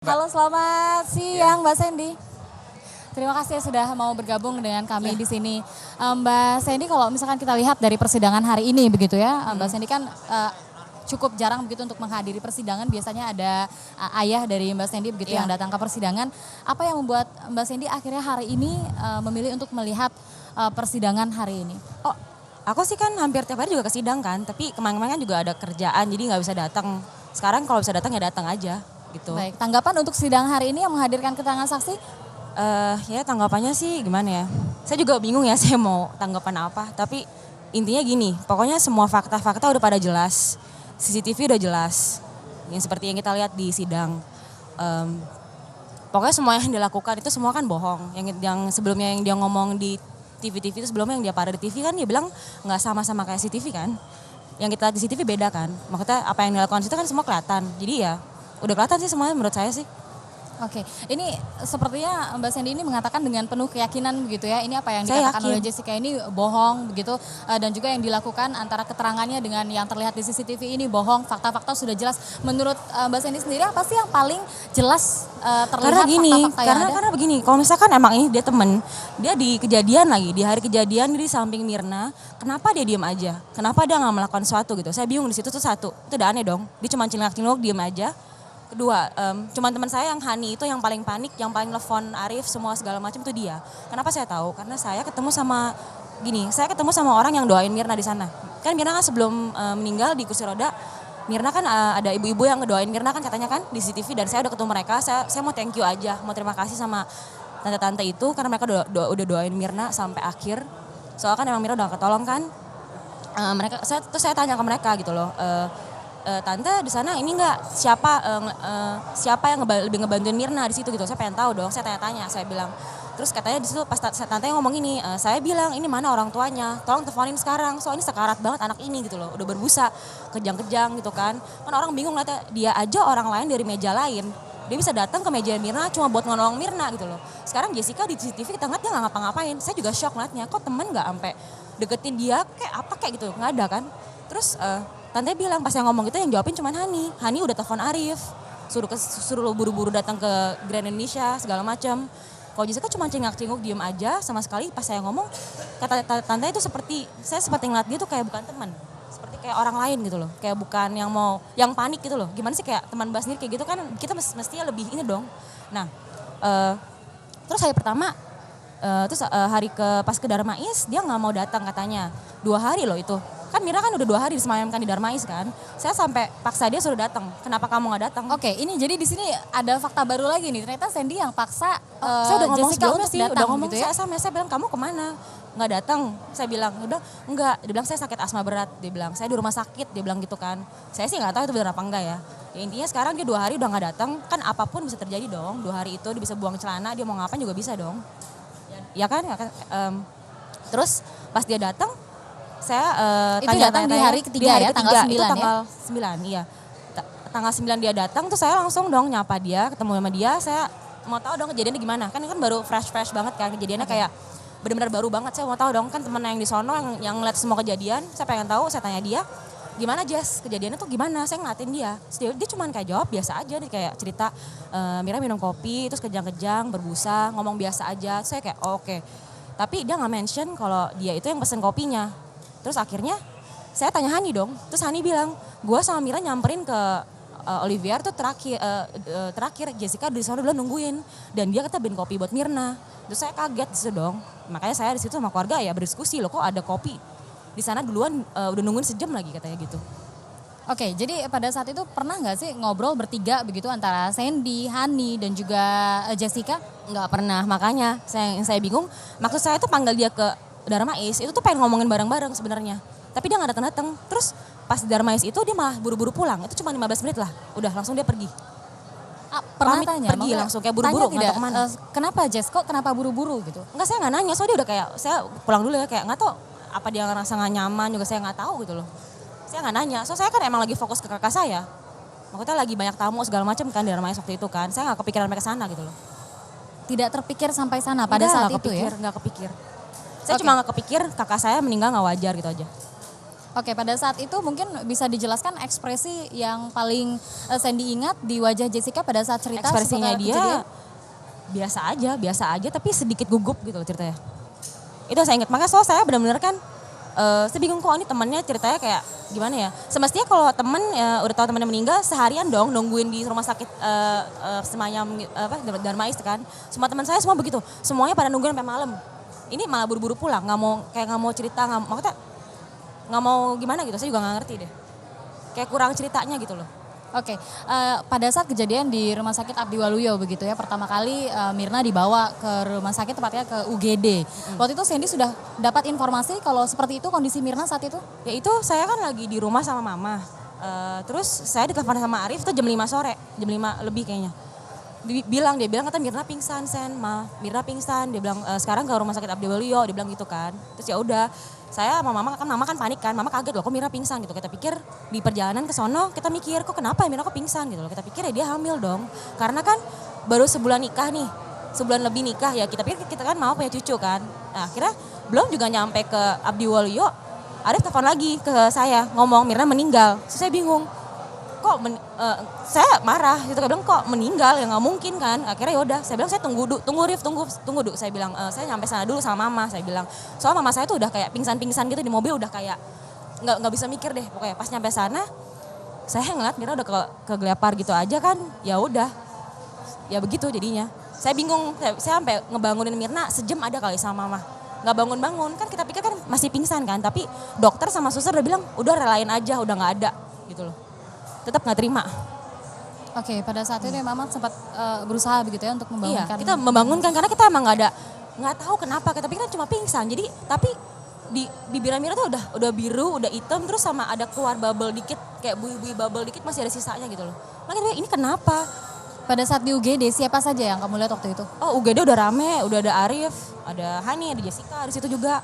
Halo, selamat siang Mbak Sandy. Terima kasih sudah mau bergabung dengan kami di sini. Mbak Sandy, kalau misalkan kita lihat dari persidangan hari ini begitu ya, Mbak Sandy kan cukup jarang begitu untuk menghadiri persidangan. Biasanya ada ayah dari Mbak Sandy begitu yang datang ke persidangan. Apa yang membuat Mbak Sandy akhirnya hari ini memilih untuk melihat persidangan hari ini? Oh, aku sih kan hampir tiap hari juga ke sidang kan, tapi kemarin-kemarin kan juga ada kerjaan jadi nggak bisa datang. Sekarang kalau bisa datang ya datang aja gitu. Baik, tanggapan untuk sidang hari ini yang menghadirkan keterangan saksi? Ya tanggapannya sih gimana ya? Saya juga bingung ya saya mau tanggapan apa, tapi intinya gini, pokoknya semua fakta-fakta udah pada jelas, CCTV udah jelas, yang seperti yang kita lihat di sidang. Pokoknya semua yang dilakukan itu semua kan bohong. Yang sebelumnya yang dia ngomong di TV-TV itu sebelumnya yang dia parade di TV kan dia bilang nggak sama-sama kayak CCTV kan. Yang kita lihat di CCTV beda kan. Maksudnya apa yang dilakukan situ kan semua kelihatan. Jadi ya udah kelihatan sih semuanya menurut saya sih. Oke, ini sepertinya Mbak Sandy ini mengatakan dengan penuh keyakinan begitu ya. Ini apa yang Saya dikatakan yakin. oleh Jessica ini bohong begitu, dan juga yang dilakukan antara keterangannya dengan yang terlihat di CCTV ini bohong. Fakta-fakta sudah jelas. Menurut Mbak Sandy sendiri apa sih yang paling jelas terlihat Karena gini, fakta-fakta yang ada? karena begini, kalau misalkan emang ini dia temen, dia di kejadian lagi, di hari kejadian dia di samping Mirna, kenapa dia diem aja? Kenapa dia nggak melakukan sesuatu gitu? Saya bingung di situ tuh satu, itu udah aneh dong. Dia cuma cilak-cilok diem aja. Kedua, cuman teman saya yang Hani itu yang paling panik, yang paling telepon Arif semua segala macam itu dia. Kenapa saya tahu? Karena saya ketemu sama orang yang doain Mirna di sana. Kan Mirna kan sebelum meninggal di kursi roda, Mirna kan ada ibu-ibu yang ngedoain Mirna kan katanya kan di CCTV dan saya udah ketemu mereka. Saya mau thank you aja, mau terima kasih sama tante-tante itu karena mereka udah doain Mirna sampai akhir. Soalnya kan emang Mirna udah ketolong kan. Saya tanya ke mereka gitu loh. Tante di sana ini enggak siapa yang lebih ngebantuin Mirna di situ gitu. Saya pengen tahu dong. Saya tanya-tanya, saya bilang. Terus katanya di situ pas tante yang ngomong ini, saya bilang ini mana orang tuanya? Tolong teleponin sekarang. Soalnya ini sekarat banget anak ini gitu loh. Udah berbusa, kejang-kejang gitu kan. Kan orang bingung ngeliatnya, dia aja orang lain dari meja lain. Dia bisa datang ke meja Mirna cuma buat nolong Mirna gitu loh. Sekarang Jessica di CCTV kita ngeliat dia nggak ngapa-ngapain. Saya juga shock ngeliatnya. Kok temen nggak sampai deketin dia kayak apa kayak gitu? Nggak ada kan? Terus tante bilang pas yang ngomong gitu yang jawabin cuma Hani. Hani udah telepon Arif, suruh lo buru-buru datang ke Grand Indonesia segala macam. Kalau Jessica cuma cengak-cenguk diem aja sama sekali pas saya ngomong kata tante itu saya seperti ngeliat dia tuh kayak bukan teman, seperti kayak orang lain gitu loh, kayak bukan yang panik gitu loh. Gimana sih kayak teman Mbak sendiri kayak gitu kan kita mestinya lebih ini dong. Nah terus hari pertama pas ke Darmais dia nggak mau datang katanya 2 hari loh itu. Kan Mira kan udah 2 hari disemayamkan di Darmais kan. Saya sampai paksa dia suruh datang. Kenapa kamu nggak datang? Oke, ini jadi di sini ada fakta baru lagi nih. Ternyata Sandy yang paksa Saya udah ngomong Jessica sebelumnya untuk sih, datang udah ngomong gitu ya. saya bilang kamu kemana? Nggak datang. Saya bilang udah enggak. Dia bilang saya sakit asma berat. Dia bilang saya di rumah sakit. Dia bilang gitu kan. Saya sih nggak tahu itu benar apa enggak ya. Ya intinya sekarang dia 2 hari udah nggak datang. Kan apapun bisa terjadi dong. 2 hari itu dia bisa buang celana, dia mau ngapain juga bisa dong. Ya kan? Terus pas dia datang saya Itu datang di hari ketiga ya, tanggal 9 itu ya? tanggal 9, iya. Tanggal 9 dia datang tuh saya langsung dong nyapa dia, ketemu sama dia, saya mau tahu dong kejadiannya gimana. Kan baru fresh banget kan kejadiannya kayak benar-benar baru banget. Saya mau tahu dong kan temen yang di sono yang ngeliat semua kejadian, saya pengen tahu, saya tanya dia, gimana Jess kejadiannya tuh gimana? Saya ngeliatin dia. Dia cuma kayak jawab biasa aja, dia kayak cerita Mira minum kopi terus kejang-kejang berbusa, ngomong biasa aja. Saya kayak oke. Tapi dia nggak mention kalau dia itu yang pesen kopinya. Terus akhirnya saya tanya Hani dong. Terus Hani bilang, gue sama Mira nyamperin ke Olivier tuh terakhir Jessica di sana belum nungguin. Dan dia kata beliin kopi buat Mirna. Terus saya kaget di situ dong. Makanya saya di situ sama keluarga ya berdiskusi loh kok ada kopi. Di sana duluan udah nungguin sejam lagi katanya gitu. Oke, jadi pada saat itu pernah nggak sih ngobrol bertiga begitu antara Sandy, Hani, dan juga Jessica? Nggak pernah, makanya saya bingung. Maksud saya tuh panggil dia ke Darmais itu tuh pengen ngomongin bareng-bareng sebenarnya. Tapi dia nggak datang-datang. Terus pas di Darmais itu dia malah buru-buru pulang. Itu cuma 15 menit lah. Udah langsung dia pergi. Pernah Pamit, tanya? pergi langsung kayak buru-buru nggak tahu kemana. Kenapa Jess, kok kenapa buru-buru gitu? Enggak, saya nggak nanya. Soalnya dia udah kayak saya pulang dulu ya kayak nggak tahu apa dia ngerasa nggak nyaman juga saya nggak tahu gitu loh. Saya nggak nanya. Soalnya saya kan emang lagi fokus ke kakak saya. Maksudnya lagi banyak tamu segala macam kan di Darmais waktu itu kan. Saya nggak kepikiran mereka sana gitu loh. Tidak terpikir sampai sana pada saat itu ya? Nggak kepikir. Saya cuma nggak kepikir kakak saya meninggal nggak wajar gitu aja. Oke, pada saat itu mungkin bisa dijelaskan ekspresi yang paling Sandy ingat di wajah Jessica pada saat cerita Ekspresinya seputar dia kejadian? biasa aja tapi sedikit gugup gitu loh ceritanya. Itu saya ingat, makanya soal saya benar-benar kan saya bingung kok ini temannya ceritanya kayak gimana ya. Semestinya kalau temen udah tahu temannya meninggal seharian dong nungguin di rumah sakit Semayam Darmais kan. Semua teman saya semua begitu, semuanya pada nungguin sampai malam. Ini malah buru-buru pulang, nggak mau cerita, maksudnya nggak mau gimana gitu, saya juga nggak ngerti deh. Kayak kurang ceritanya gitu loh. Oke, pada saat kejadian di Rumah Sakit Abdi Waluyo begitu ya, pertama kali Mirna dibawa ke rumah sakit, tepatnya ke UGD. Waktu itu Sandy sudah dapat informasi kalau seperti itu kondisi Mirna saat itu? Ya itu saya kan lagi di rumah sama mama. Terus saya ditelepon sama Arif itu jam 5 sore, jam 5 lebih kayaknya. Dia bilang kata Mirna pingsan Mirna pingsan. Dia bilang sekarang ke rumah sakit Abdi Waluyo, dia bilang gitu kan. Terus ya udah, saya sama mama kan panik kan, mama kaget loh kok Mirna pingsan gitu. Kita pikir di perjalanan ke sono kita mikir kok kenapa ya Mirna kok pingsan gitu loh. Kita pikir ya dia hamil dong. Karena kan baru sebulan nikah nih, sebulan lebih nikah ya, kita pikir kita kan mau punya cucu kan. Nah akhirnya belum juga nyampe ke Abdi Waluyo, Arif telepon lagi ke saya ngomong Mirna meninggal. Terus saya bingung, kok saya marah gitu, bilang kok meninggal ya nggak mungkin kan. Akhirnya yaudah saya bilang saya tunggu Rif tunggu dulu, saya bilang saya nyampe sana dulu sama mama, saya bilang soal mama saya tuh udah kayak pingsan gitu di mobil, udah kayak nggak bisa mikir deh pokoknya. Pas nyampe sana saya ngeliat Mirna udah kegelepar gitu aja kan, ya udah ya begitu jadinya. Saya bingung, saya sampai ngebangunin Mirna sejam ada kali sama mama, nggak bangun kan, kita pikir kan masih pingsan kan, tapi dokter sama suster udah bilang udah relain aja, udah nggak ada gitu loh. Tetap nggak terima. Oke, pada saat itu Mama sempat berusaha begitu ya untuk membangunkan. Iya, kita membangunkan karena kita emang nggak tahu kenapa, kita pikir cuma pingsan. Jadi tapi di bibir Mirna tuh udah biru, udah hitam, terus sama ada keluar bubble dikit, kayak buih-buih bubble dikit masih ada sisanya gitu loh. Makanya ini kenapa? Pada saat di UGD siapa saja yang kamu lihat waktu itu? Oh UGD udah rame, udah ada Arif, ada Hani, ada Jessica di situ juga.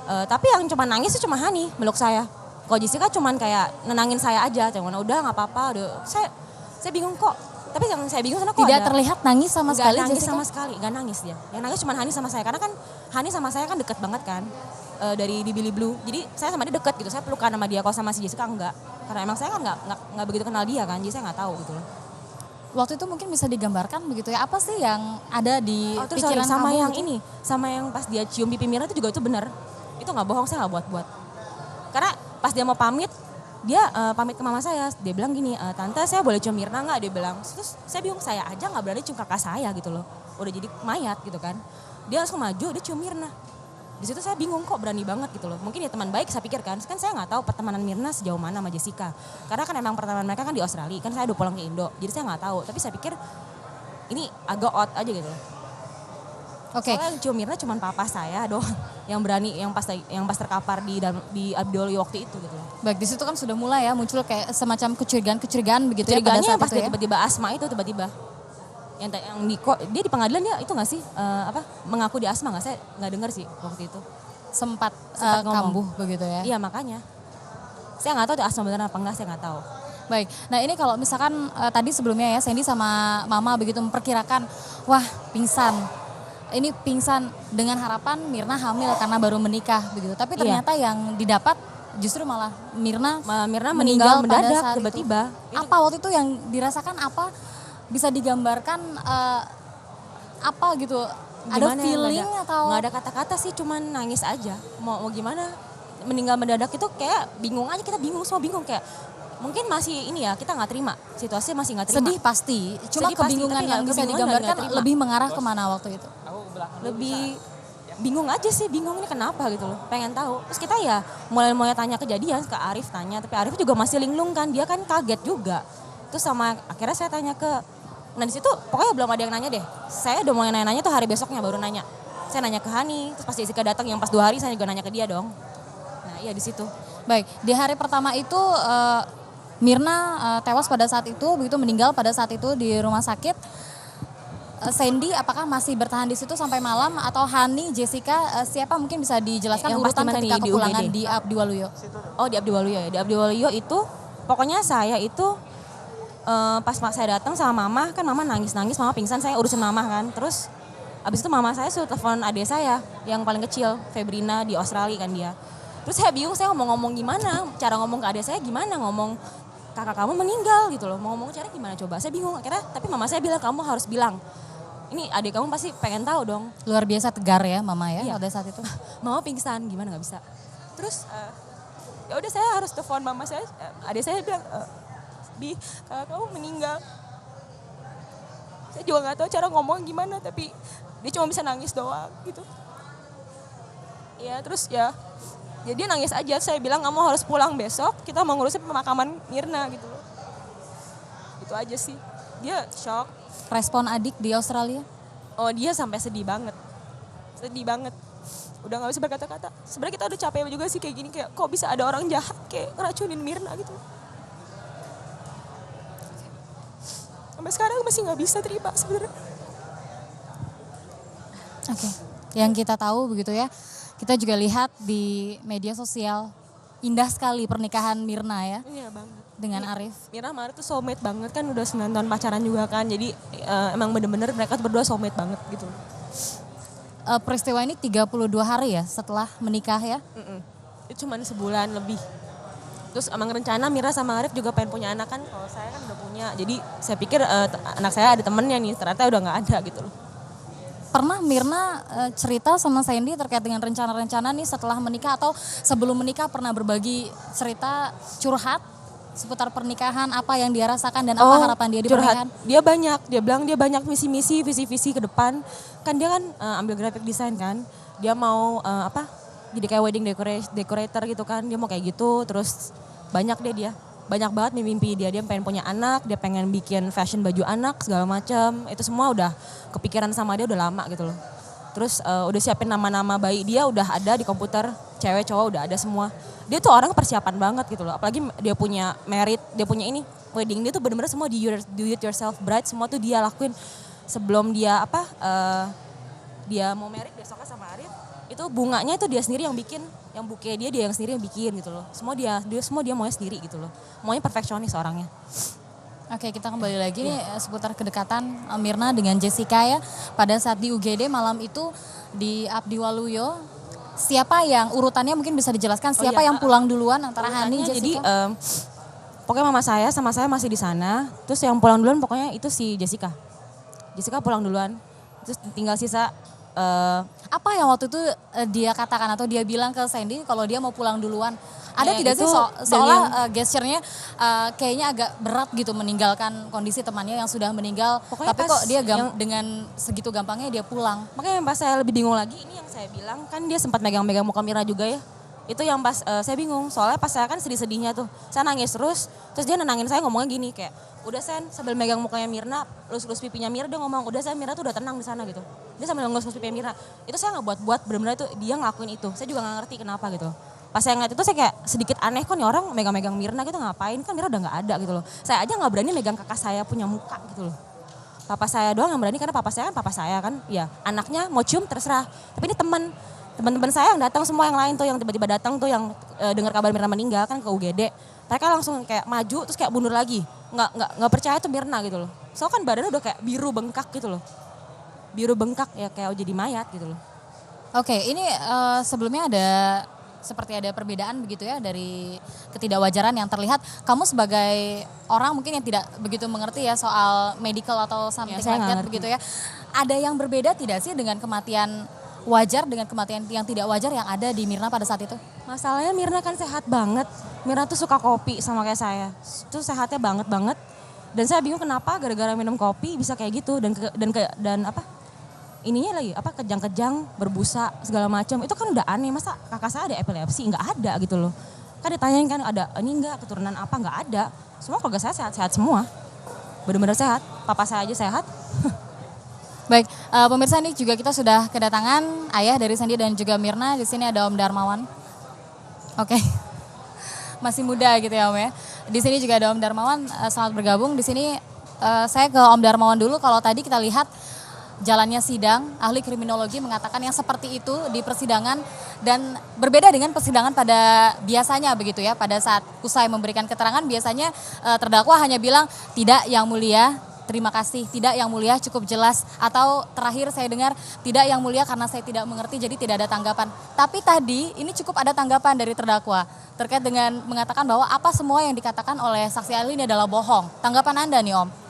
Tapi yang cuma nangis tuh cuma Hani meluk saya. Kalau Jessica cuman kayak nenangin saya aja, cuman udah nggak apa-apa, udah saya bingung kok. Tapi yang saya bingung sana kok tidak terlihat nangis sama sekali. Nggak nangis Jessica? sama sekali, nggak nangis dia. Yang nangis cuma Hani sama saya, karena kan Hani sama saya kan deket banget kan dari di Billy Blue. Jadi saya sama dia deket gitu, saya pelukan sama dia. Kalau sama si Jessica enggak, karena emang saya kan nggak begitu kenal dia kan, jadi saya nggak tahu gitu loh. Waktu itu mungkin bisa digambarkan begitu ya, apa sih yang ada di pikiran sama kamu yang gitu? ini, sama yang pas dia cium pipi Mirna itu juga itu benar. Itu nggak bohong, saya nggak buat-buat. Karena pas dia mau pamit, dia pamit ke mama saya, dia bilang gini, tante saya boleh cium Mirna nggak? Dia bilang. Terus saya bingung, saya aja nggak berani cium kakak saya gitu loh, udah jadi mayat gitu kan. Dia langsung maju, dia cium Mirna. Di situ saya bingung kok berani banget gitu loh. Mungkin ya teman baik saya pikir kan saya nggak tahu pertemanan Mirna sejauh mana sama Jessica. Karena kan emang pertemanan mereka kan di Australia, kan saya udah pulang ke Indo, jadi saya nggak tahu. Tapi saya pikir ini agak odd aja gitu loh. Oke. Soalnya yang cium Mirna cuma papa saya doang yang berani, yang pas terkapar di Abdi Waluyo waktu itu gitu loh. Baik, di situ kan sudah mulai ya muncul kayak semacam kecurigaan begitu ya pada saat pas itu dia ya. tiba-tiba asma itu tiba-tiba. Yang dia di pengadilan dia itu nggak sih mengaku di asma nggak? Saya nggak dengar sih waktu itu. Sempat ngomong. kambuh begitu ya. Iya makanya. Saya nggak tahu itu asma beneran apa enggak, saya nggak tahu. Baik, nah ini kalau misalkan tadi sebelumnya ya Sandy sama Mama begitu memperkirakan, wah pingsan. Ini pingsan dengan harapan Mirna hamil karena baru menikah begitu. Tapi ternyata yang didapat justru malah Mirna meninggal pada mendadak saat tiba-tiba. itu. Apa waktu itu yang dirasakan apa? Bisa digambarkan apa gitu? Ada Gimana feeling atau? Nggak ada kata-kata sih, cuman nangis aja. Mau gimana? Meninggal mendadak itu kayak bingung aja, kita bingung, semua bingung kayak mungkin masih ini ya, kita nggak terima, situasi masih nggak terima. Sedih pasti, cuma Sedih kebingungan pasti, yang bisa digambarkan lebih mengarah kemana waktu itu? Lebih bingung aja sih, bingung ini kenapa gitu loh, pengen tahu. Terus kita ya mulai tanya kejadian ke Arif, tanya, tapi Arif juga masih linglung kan, dia kan kaget juga. Terus sama akhirnya saya tanya nah di situ pokoknya belum ada yang nanya deh. Saya udah mulai nanya-nanya tuh hari besoknya baru nanya. Saya nanya ke Hani, terus pas Jessica datang yang pas 2 hari saya juga nanya ke dia dong. Nah iya di situ. Baik, di hari pertama itu Mirna tewas pada saat itu, begitu meninggal pada saat itu di rumah sakit. Sandy apakah masih bertahan di situ sampai malam atau Hani, Jessica, siapa mungkin bisa dijelaskan Yang urutan pasti ketika di kepulangan UGD? di Abdi Waluyo? Oh di Abdi Waluyo ya, di Abdi Waluyo itu pokoknya saya itu pas saya datang sama mama, kan mama nangis-nangis, mama pingsan, saya urusin mama kan. Terus abis itu mama saya suruh telepon adik saya yang paling kecil, Febrina di Australia kan dia. Terus saya bingung, saya ngomong gimana, cara ngomong ke adik saya gimana, ngomong kakak kamu meninggal gitu loh, mau ngomong cara gimana coba, saya bingung akhirnya. Tapi mama saya bilang kamu harus bilang, ini adik kamu pasti pengen tahu dong. Luar biasa tegar ya mama ya Iya. pada saat itu. Mama pingsan, gimana nggak bisa. Terus ya udah saya harus telepon mama saya, adik saya bilang, Bi, kakak kamu meninggal. Saya juga nggak tahu cara ngomong gimana, tapi dia cuma bisa nangis doang gitu. Ya terus ya dia nangis aja. Saya bilang kamu harus pulang besok, kita mau ngurusin pemakaman Mirna gitu loh. Itu aja sih. Dia shock. Respon adik di Australia? Oh dia sampai sedih banget. Sedih banget. Udah gak bisa berkata-kata. Sebenarnya kita udah capek juga sih kayak gini. Kayak kok bisa ada orang jahat kayak ngeracunin Mirna gitu. Sampai sekarang masih gak bisa terima sebenarnya. Oke. Yang kita tahu begitu ya. Kita juga lihat di media sosial indah sekali pernikahan Mirna ya Iya banget. dengan Arif. Mirna sama Arif tuh soulmate banget kan, udah 9 tahun pacaran juga kan. Jadi emang bener-bener mereka tuh berdua soulmate banget gitu. Peristiwa ini 32 hari ya setelah menikah ya. Itu cuma sebulan lebih. Terus emang rencana Mirna sama Arif juga pengen punya anak kan. Kalau saya kan udah punya. Jadi saya pikir anak saya ada temennya nih, ternyata udah gak ada gitu loh. Pernah Mirna cerita sama Sandy terkait dengan rencana-rencana nih setelah menikah atau sebelum menikah, pernah berbagi cerita curhat seputar pernikahan, apa yang dia rasakan dan apa harapan dia di pernikahan? Dia banyak, dia bilang dia banyak misi-misi, visi-visi ke depan. Kan dia kan ambil graphic design kan. Dia mau jadi kayak wedding decorator gitu kan. Dia mau kayak gitu, terus banyak dia. Banyak banget mimpi dia pengen punya anak, dia pengen bikin fashion baju anak segala macam. Itu semua udah kepikiran sama dia udah lama gitu loh. Terus udah siapin nama-nama bayi dia udah ada di komputer, cewek cowok udah ada semua. Dia tuh orang persiapan banget gitu loh. Apalagi dia punya merit, dia punya ini wedding, dia tuh bener-bener semua do it yourself bride, semua tuh dia lakuin sebelum dia dia mau merit besoknya sama Arif. Itu bunganya itu dia sendiri yang bikin, yang bouquet dia yang sendiri yang bikin gitu loh. Semua dia maunya sendiri gitu loh. Maunya perfeksionis orangnya. Oke, kita kembali lagi nih seputar kedekatan Mirna dengan Jessica ya. Pada saat di UGD malam itu di Abdi Waluyo, siapa yang urutannya mungkin bisa dijelaskan siapa yang pulang duluan antara Hani, Jessica? Jadi pokoknya mama saya sama saya masih di sana. Terus yang pulang duluan pokoknya itu si Jessica. Jessica pulang duluan. Terus tinggal sisa apa yang waktu itu dia katakan atau dia bilang ke Sandy kalau dia mau pulang duluan? Ada tidak sih seolah gesturnya kayaknya agak berat gitu meninggalkan kondisi temannya yang sudah meninggal. Pokoknya tapi kok dia dengan segitu gampangnya dia pulang. Makanya yang pas saya lebih bingung lagi, ini yang saya bilang kan dia sempat megang-megang muka Mira juga ya. Itu yang pas saya bingung, soalnya pas saya kan sedih-sedihnya tuh. Saya nangis terus dia nenangin saya ngomongnya gini kayak, udah Sen, sambil megang mukanya Mirna, lus-lus pipinya Mirna, dia ngomong, udah Sen, Mirna tuh udah tenang di sana gitu. Dia sambil ngelus-lus pipinya Mirna. Itu saya nggak buat-buat, benar-benar itu dia ngelakuin itu. Saya juga nggak ngerti kenapa gitu. Pas saya ngeliat itu saya kayak sedikit aneh, kok nih orang megang-megang Mirna gitu ngapain, kan Mirna udah nggak ada gitu loh. Saya aja nggak berani megang kakak saya punya muka gitu loh. Papa saya doang yang berani karena papa saya kan ya anaknya mau cium terserah. Tapi ini teman-teman saya yang datang semua yang lain tuh yang tiba-tiba datang tuh yang dengar kabar Mirna meninggal kan ke UGD. Mereka langsung kayak maju terus kayak mundur lagi. Nggak percaya tuh Mirna gitu loh. Soalnya kan badannya udah kayak biru bengkak gitu loh. Biru bengkak ya kayak jadi mayat gitu loh. Oke, ini sebelumnya seperti ada perbedaan begitu ya dari ketidakwajaran yang terlihat. Kamu sebagai orang mungkin yang tidak begitu mengerti ya soal medical atau something like that begitu ya. Ada yang berbeda tidak sih dengan kematian wajar dengan kematian yang tidak wajar yang ada di Mirna pada saat itu? Masalahnya Mirna kan sehat banget. Mirna tuh suka kopi sama kayak saya. Tuh sehatnya banget. Dan saya bingung kenapa gara-gara minum kopi bisa kayak gitu dan ininya lagi kejang-kejang, berbusa segala macam. Itu kan udah aneh, masa kakak saya ada epilepsi? Nggak ada gitu loh. Kan ditanyain kan ada ini enggak keturunan apa, nggak ada. Semua keluarga saya sehat-sehat semua. Benar-benar sehat. Papa saya aja sehat. Baik, pemirsa ini juga kita sudah kedatangan ayah dari Sandy dan juga Mirna. Di sini ada Om Darmawan. Oke. Masih muda gitu ya Om ya. Di sini juga ada Om Darmawan, selamat bergabung. Di sini saya ke Om Darmawan dulu. Kalau tadi kita lihat jalannya sidang, ahli kriminologi mengatakan yang seperti itu di persidangan dan berbeda dengan persidangan pada biasanya begitu ya. Pada saat usai memberikan keterangan biasanya terdakwa hanya bilang tidak yang mulia, terima kasih, tidak yang mulia cukup jelas, atau terakhir saya dengar tidak yang mulia karena saya tidak mengerti jadi tidak ada tanggapan. Tapi tadi ini cukup ada tanggapan dari terdakwa terkait dengan mengatakan bahwa apa semua yang dikatakan oleh saksi ahli ini adalah bohong. Tanggapan Anda nih Om?